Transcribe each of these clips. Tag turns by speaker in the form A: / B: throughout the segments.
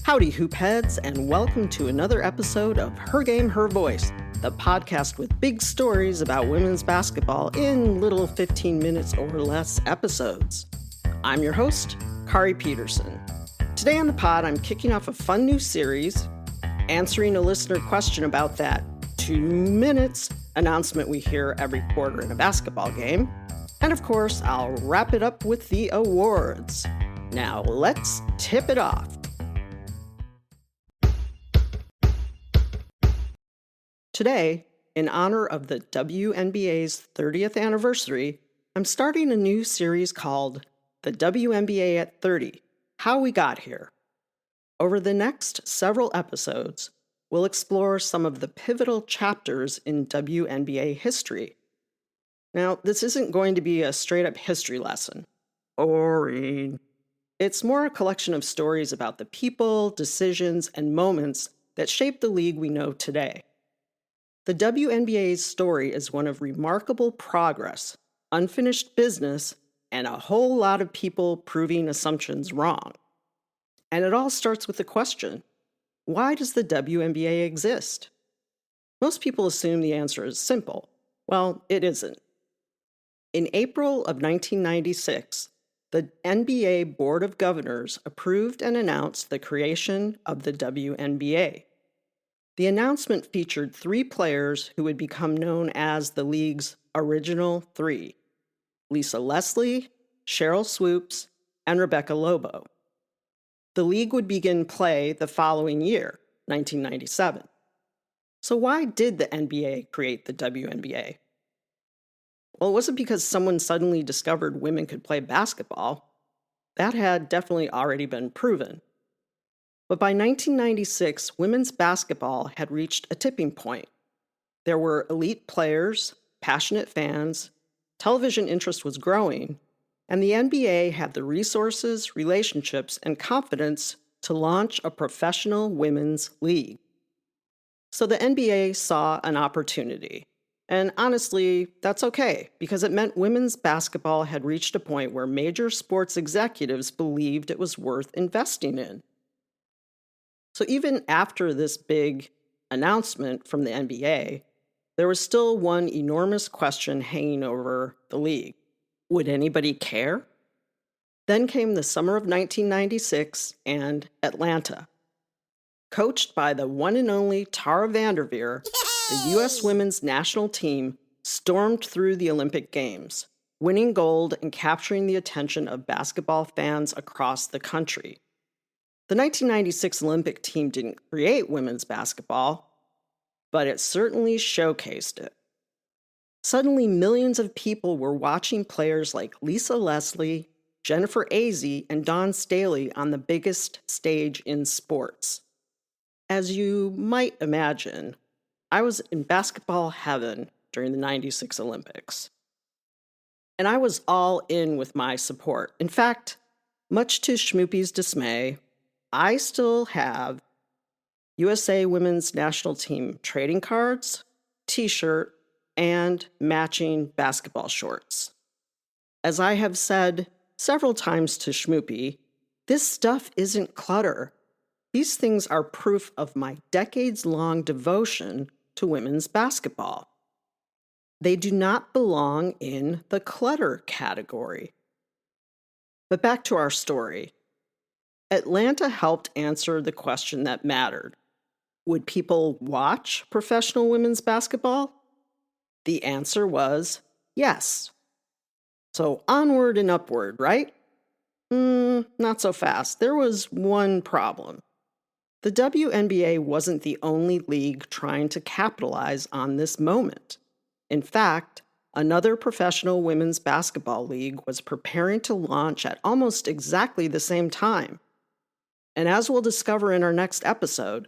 A: Howdy, hoopheads, and welcome to another episode of Her Game, Her Voice, the podcast with big stories about women's basketball in little 15 minutes or less episodes. I'm your host, Kaari Peterson. Today on the pod, I'm kicking off a fun new series, answering a listener question about that 2 minutes announcement we hear every quarter in a basketball game. And of course, I'll wrap it up with the awards. Now let's tip it off. Today, in honor of the WNBA's 30th anniversary, I'm starting a new series called The WNBA at 30, How We Got Here. Over the next several episodes, we'll explore some of the pivotal chapters in WNBA history. Now, this isn't going to be a straight-up history lesson. Boring. It's more a collection of stories about the people, decisions, and moments that shaped the league we know today. The WNBA's story is one of remarkable progress, unfinished business, and a whole lot of people proving assumptions wrong. And it all starts with the question, why does the WNBA exist? Most people assume the answer is simple. Well, it isn't. In April of 1996, the NBA Board of Governors approved and announced the creation of the WNBA. The announcement featured 3 players who would become known as the league's original 3: Lisa Leslie, Sheryl Swoopes, and Rebecca Lobo. The league would begin play the following year, 1997. So why did the NBA create the WNBA? Well, it wasn't because someone suddenly discovered women could play basketball. That had definitely already been proven. But by 1996, women's basketball had reached a tipping point. There were elite players, passionate fans, television interest was growing, and the NBA had the resources, relationships, and confidence to launch a professional women's league. So the NBA saw an opportunity. And honestly, that's okay, because it meant women's basketball had reached a point where major sports executives believed it was worth investing in. So even after this big announcement from the NBA, there was still one enormous question hanging over the league. Would anybody care? Then came the summer of 1996 and Atlanta. Coached by the one and only Tara Vanderveer, the U.S. women's national team stormed through the Olympic Games, winning gold and capturing the attention of basketball fans across the country. The 1996 Olympic team didn't create women's basketball, but it certainly showcased it. Suddenly, millions of people were watching players like Lisa Leslie, Jennifer Azzi, and Dawn Staley on the biggest stage in sports. As you might imagine, I was in basketball heaven during the 96 Olympics. And I was all in with my support. In fact, much to Schmoopy's dismay, I still have USA Women's National Team trading cards, t-shirt, and matching basketball shorts. As I have said several times to Schmoopy, this stuff isn't clutter. These things are proof of my decades-long devotion to women's basketball. They do not belong in the clutter category. But back to our story. Atlanta helped answer the question that mattered. Would people watch professional women's basketball? The answer was yes. So onward and upward, right? Not so fast. There was one problem. The WNBA wasn't the only league trying to capitalize on this moment. In fact, another professional women's basketball league was preparing to launch at almost exactly the same time. And as we'll discover in our next episode,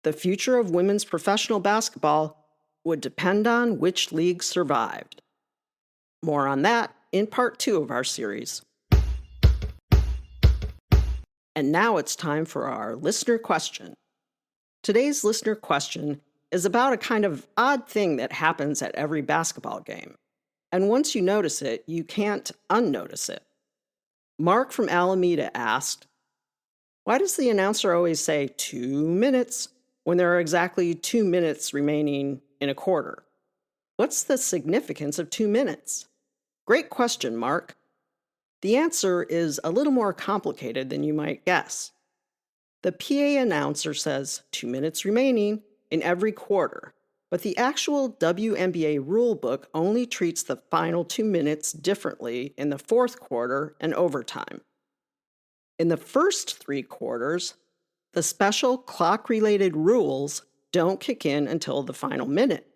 A: the future of women's professional basketball would depend on which league survived. More on that in part 2 of our series. And now it's time for our listener question. Today's listener question is about a kind of odd thing that happens at every basketball game. And once you notice it, you can't unnotice it. Mark from Alameda asked, Why does the announcer always say 2 minutes when there are exactly 2 minutes remaining in a quarter? What's the significance of 2 minutes? Great question, Mark. The answer is a little more complicated than you might guess. The PA announcer says 2 minutes remaining in every quarter, but the actual WNBA rulebook only treats the final 2 minutes differently in the fourth quarter and overtime. In the first three quarters, the special clock-related rules don't kick in until the final minute.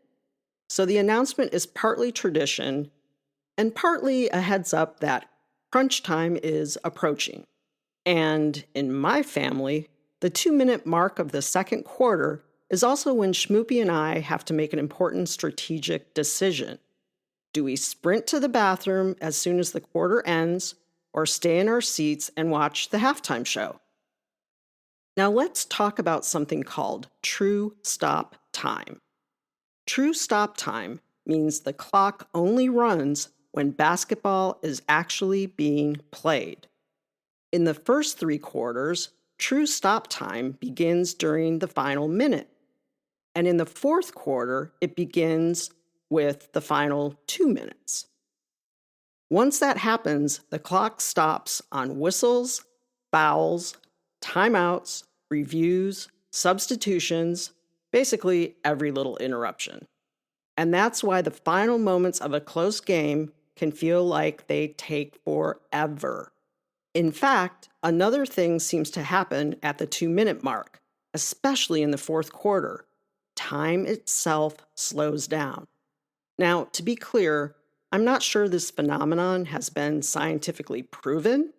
A: So the announcement is partly tradition and partly a heads up that crunch time is approaching. And in my family, the 2-minute mark of the second quarter is also when Schmoopy and I have to make an important strategic decision. Do we sprint to the bathroom as soon as the quarter ends, or stay in our seats and watch the halftime show? Now let's talk about something called true stop time. True stop time means the clock only runs when basketball is actually being played. In the first three quarters, true stop time begins during the final minute. And in the fourth quarter, it begins with the final 2 minutes. Once that happens, the clock stops on whistles, fouls, timeouts, reviews, substitutions, basically every little interruption. And that's why the final moments of a close game can feel like they take forever. In fact, another thing seems to happen at the 2-minute mark, especially in the fourth quarter. Time itself slows down. Now, to be clear, I'm not sure this phenomenon has been scientifically proven,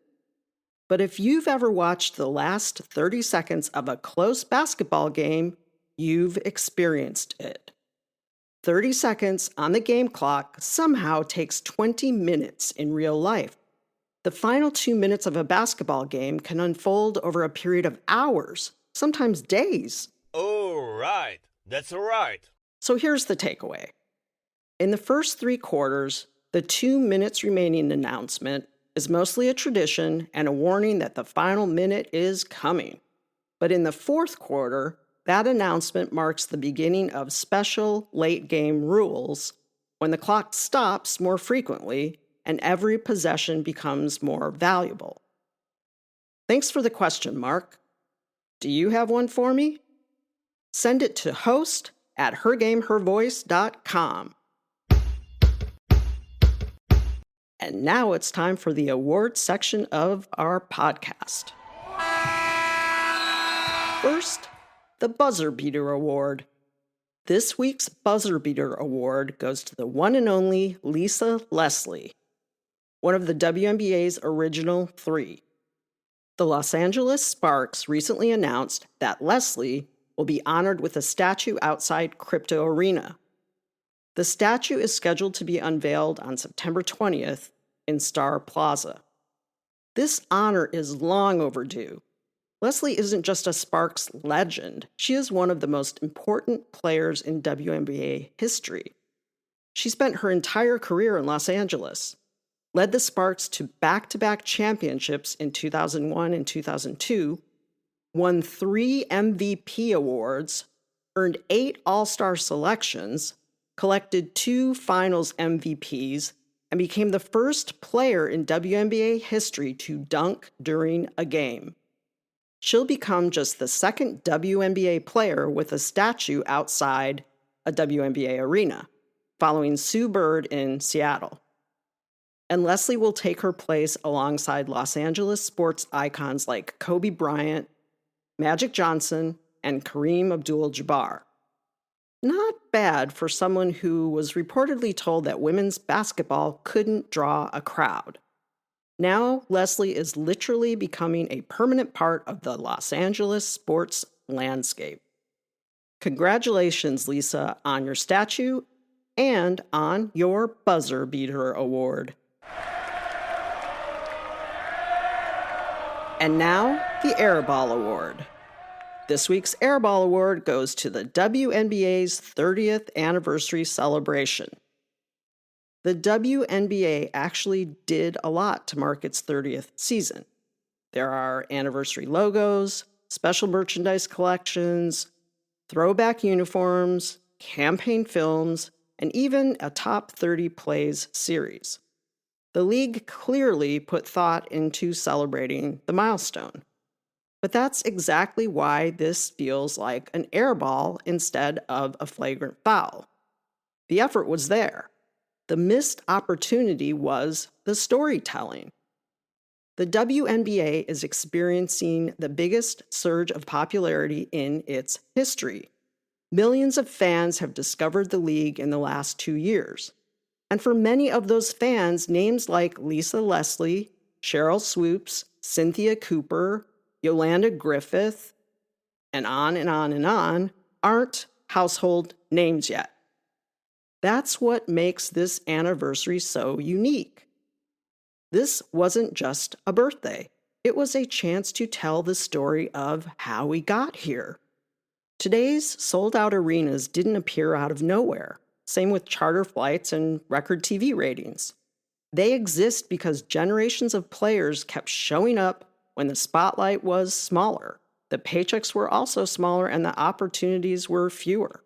A: but if you've ever watched the last 30 seconds of a close basketball game, you've experienced it. 30 seconds on the game clock somehow takes 20 minutes in real life. The final 2 minutes of a basketball game can unfold over a period of hours, sometimes days.
B: Oh, right. That's right.
A: So here's the takeaway. In the first three quarters, the 2 minutes remaining announcement is mostly a tradition and a warning that the final minute is coming. But in the fourth quarter, that announcement marks the beginning of special late game rules when the clock stops more frequently and every possession becomes more valuable. Thanks for the question, Mark. Do you have one for me? Send it to host@hergamehervoice.com. And now it's time for the awards section of our podcast. First, the Buzzer Beater Award. This week's Buzzer Beater Award goes to the one and only Lisa Leslie, one of the WNBA's original three. The Los Angeles Sparks recently announced that Leslie will be honored with a statue outside Crypto Arena. The statue is scheduled to be unveiled on September 20th in Star Plaza. This honor is long overdue. Leslie isn't just a Sparks legend. She is one of the most important players in WNBA history. She spent her entire career in Los Angeles, led the Sparks to back-to-back championships in 2001 and 2002, won 3 MVP awards, earned 8 All-Star selections, collected 2 Finals MVPs, and became the first player in WNBA history to dunk during a game. She'll become just the second WNBA player with a statue outside a WNBA arena, following Sue Bird in Seattle. And Leslie will take her place alongside Los Angeles sports icons like Kobe Bryant, Magic Johnson, and Kareem Abdul-Jabbar. Not bad for someone who was reportedly told that women's basketball couldn't draw a crowd. Now, Leslie is literally becoming a permanent part of the Los Angeles sports landscape. Congratulations, Lisa, on your statue and on your Buzzer Beater Award. And now, the Airball Award. This week's Airball Award goes to the WNBA's 30th anniversary celebration. The WNBA actually did a lot to mark its 30th season. There are anniversary logos, special merchandise collections, throwback uniforms, campaign films, and even a top 30 plays series. The league clearly put thought into celebrating the milestone. But that's exactly why this feels like an airball instead of a flagrant foul. The effort was there. The missed opportunity was the storytelling. The WNBA is experiencing the biggest surge of popularity in its history. Millions of fans have discovered the league in the last 2 years. And for many of those fans, names like Lisa Leslie, Sheryl Swoopes, Cynthia Cooper, Yolanda Griffith, and on and on and on, aren't household names yet. That's what makes this anniversary so unique. This wasn't just a birthday. It was a chance to tell the story of how we got here. Today's sold-out arenas didn't appear out of nowhere. Same with charter flights and record TV ratings. They exist because generations of players kept showing up when the spotlight was smaller. The paychecks were also smaller and the opportunities were fewer.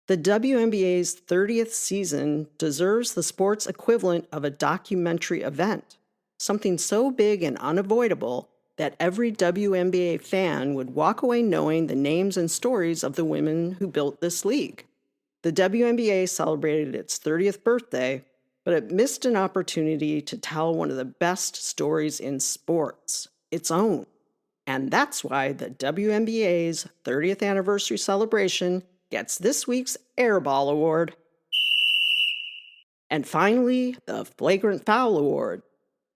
A: The WNBA's 30th season deserves the sports equivalent of a documentary event, something so big and unavoidable that every WNBA fan would walk away knowing the names and stories of the women who built this league. The WNBA celebrated its 30th birthday, but it missed an opportunity to tell one of the best stories in sports, its own. And that's why the WNBA's 30th anniversary celebration gets this week's Airball Award. And finally, the Flagrant Foul Award.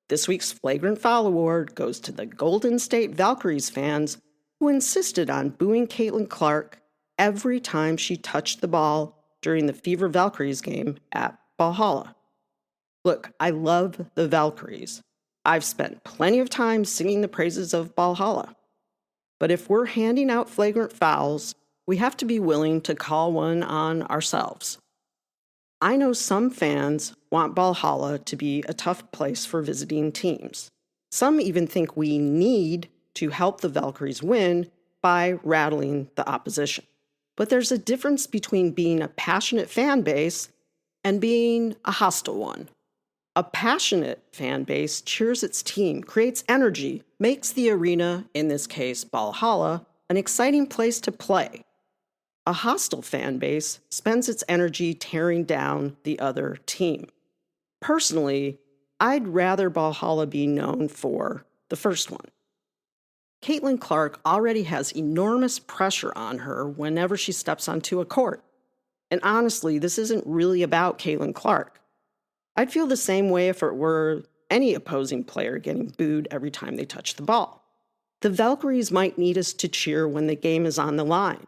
A: This week's Flagrant Foul Award goes to the Golden State Valkyries fans who insisted on booing Caitlin Clark every time she touched the ball during the Fever Valkyries game at Valhalla. Look, I love the Valkyries. I've spent plenty of time singing the praises of Valhalla. But if we're handing out flagrant fouls, we have to be willing to call one on ourselves. I know some fans want Valhalla to be a tough place for visiting teams. Some even think we need to help the Valkyries win by rattling the opposition. But there's a difference between being a passionate fan base and being a hostile one. A passionate fan base cheers its team, creates energy, makes the arena, in this case Valhalla, an exciting place to play. A hostile fan base spends its energy tearing down the other team. Personally, I'd rather Valhalla be known for the first one. Caitlin Clark already has enormous pressure on her whenever she steps onto a court. And honestly, this isn't really about Caitlin Clark. I'd feel the same way if it were any opposing player getting booed every time they touch the ball. The Valkyries might need us to cheer when the game is on the line.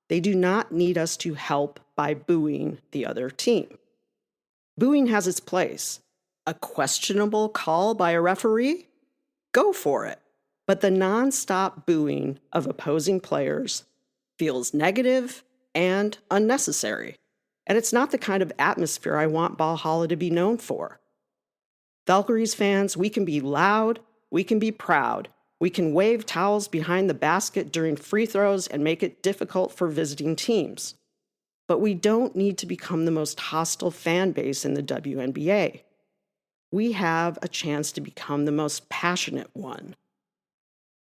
A: They do not need us to help by booing the other team. Booing has its place. A questionable call by a referee? Go for it. But the nonstop booing of opposing players feels negative and unnecessary. And it's not the kind of atmosphere I want Valhalla to be known for. Valkyries fans, we can be loud, we can be proud. We can wave towels behind the basket during free throws and make it difficult for visiting teams. But we don't need to become the most hostile fan base in the WNBA. We have a chance to become the most passionate one.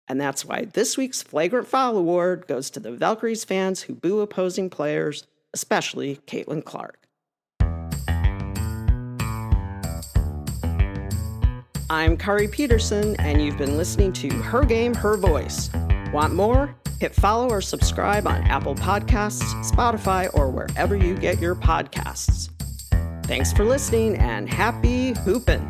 A: And that's why this week's Flagrant Foul Award goes to the Valkyries fans who boo opposing players, especially Caitlin Clark. I'm Kaari Peterson, and you've been listening to Her Game, Her Voice. Want more? Hit follow or subscribe on Apple Podcasts, Spotify, or wherever you get your podcasts. Thanks for listening, and happy hoopin'!